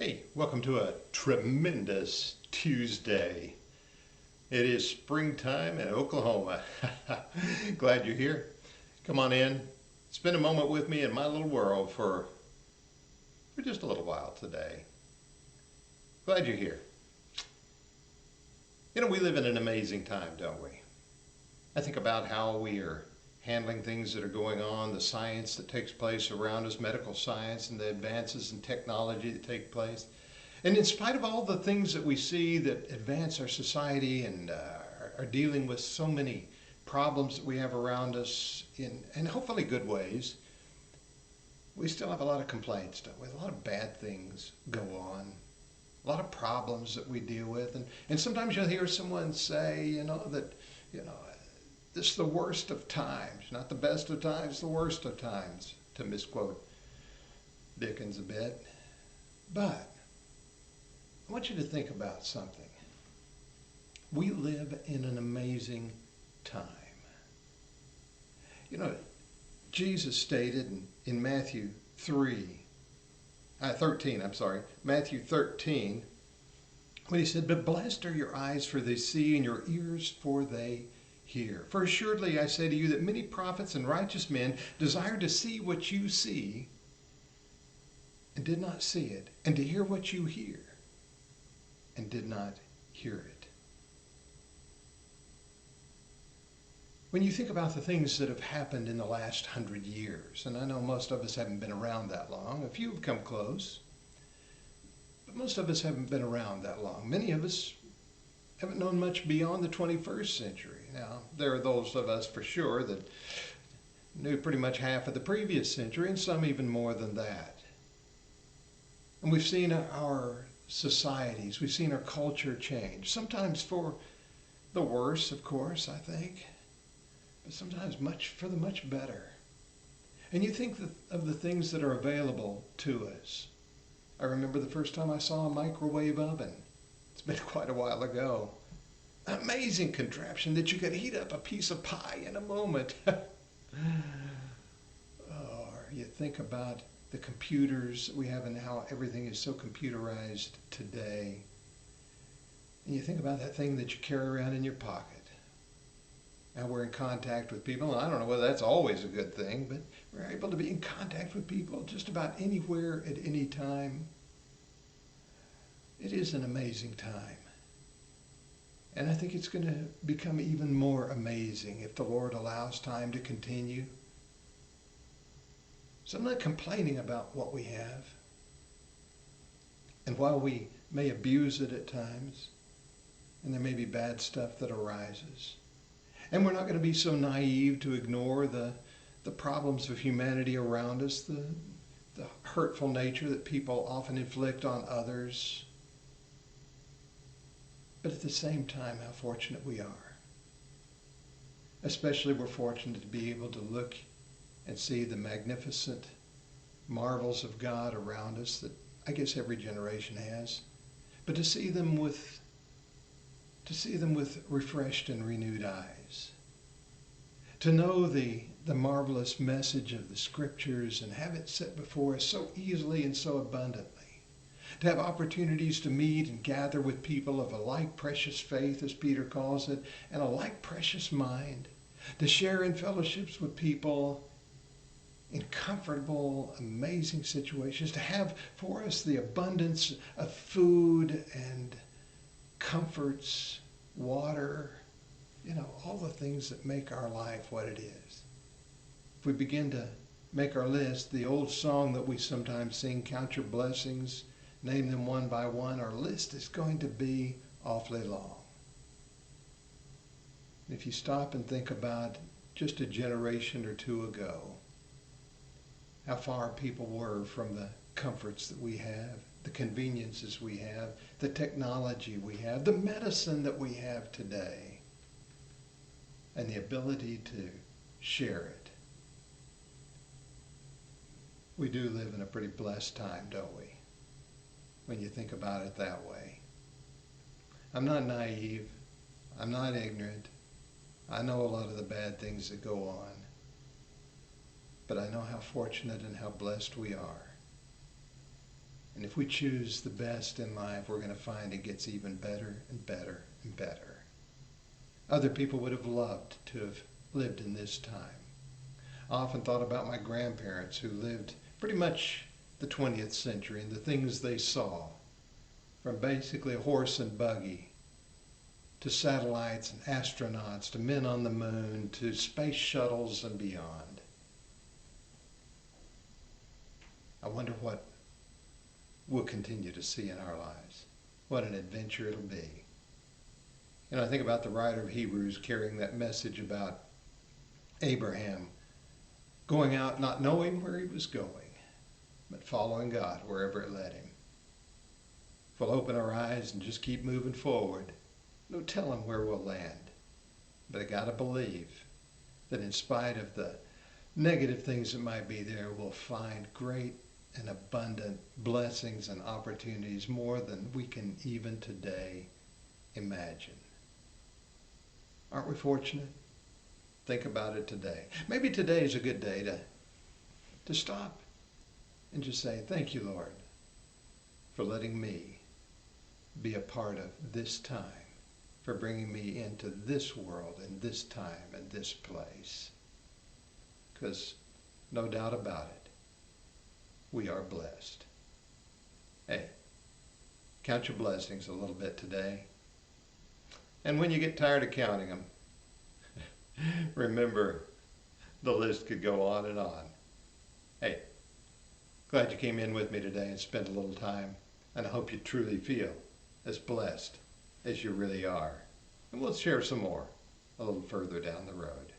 Hey, welcome to a tremendous Tuesday. It is springtime in Oklahoma. Glad you're here. Come on in. Spend a moment with me in my little world for just a little while today. Glad you're here. You know, we live in an amazing time, don't we? I think about how we are handling things that are going on, the science that takes place around us, medical science, and the advances in technology that take place. And in spite of all the things that we see that advance our society and are dealing with so many problems that we have around us in hopefully good ways, we still have a lot of complaints, don't we? A lot of bad things go on, a lot of problems that we deal with. And sometimes you'll hear someone say, that, you know, this is the worst of times, not the best of times, the worst of times, to misquote Dickens a bit. But I want you to think about something. We live in an amazing time. You know, Jesus stated in Matthew 13, Matthew 13, when he said, "But blessed are your eyes, for they see, and your ears, for they hear. For assuredly I say to you that many prophets and righteous men desired to see what you see and did not see it, and to hear what you hear and did not hear it." When you think about the things that have happened in the last 100 years, and I know most of us haven't been around that long, a few have come close, but most of us haven't been around that long. Many of us haven't known much beyond the 21st century. Now, there are those of us for sure that knew pretty much half of the previous century, and some even more than that. And we've seen our societies, we've seen our culture change, sometimes for the worse, of course, I think, but sometimes for the much better. And you think of the things that are available to us. I remember the first time I saw a microwave oven. It's been quite a while ago. Amazing contraption that you could heat up a piece of pie in a moment. Or you think about the computers that we have and how everything is so computerized today. And you think about that thing that you carry around in your pocket. Now we're in contact with people, and I don't know whether that's always a good thing, but we're able to be in contact with people just about anywhere at any time. It is an amazing time. And I think it's going to become even more amazing if the Lord allows time to continue. So I'm not complaining about what we have. And while we may abuse it at times, and there may be bad stuff that arises, and we're not going to be so naive to ignore the problems of humanity around us, the hurtful nature that people often inflict on others. But at the same time, how fortunate we are. Especially we're fortunate to be able to look and see the magnificent marvels of God around us that I guess every generation has. But to see them with refreshed and renewed eyes. To know the marvelous message of the Scriptures and have it set before us so easily and so abundantly. To have opportunities to meet and gather with people of a like precious faith, as Peter calls it, and a like precious mind. To share in fellowships with people in comfortable, amazing situations. To have for us the abundance of food and comforts, water, all the things that make our life what it is. If we begin to make our list, the old song that we sometimes sing, "Count your blessings, name them one by one," our list is going to be awfully long. If you stop and think about just a generation or two ago, how far people were from the comforts that we have, the conveniences we have, the technology we have, the medicine that we have today, and the ability to share it. We do live in a pretty blessed time, don't we? When you think about it that way. I'm not naive. I'm not ignorant. I know a lot of the bad things that go on. But I know how fortunate and how blessed we are. And if we choose the best in life, we're going to find it gets even better and better and better. Other people would have loved to have lived in this time. I often thought about my grandparents who lived pretty much the 20th century and the things they saw, from basically a horse and buggy to satellites and astronauts to men on the moon to space shuttles and beyond. I wonder what we'll continue to see in our lives. What an adventure it'll be. And I think about the writer of Hebrews carrying that message about Abraham going out not knowing where he was going, but following God wherever it led him. If we'll open our eyes and just keep moving forward, no telling where we'll land. But I gotta believe that in spite of the negative things that might be there, we'll find great and abundant blessings and opportunities more than we can even today imagine. Aren't we fortunate? Think about it today. Maybe today is a good day to stop and just say, thank you, Lord, for letting me be a part of this time, for bringing me into this world and this time and this place. Because no doubt about it, we are blessed. Hey, count your blessings a little bit today. And when you get tired of counting them, remember the list could go on and on. Hey, glad you came in with me today and spent a little time. And I hope you truly feel as blessed as you really are. And we'll share some more a little further down the road.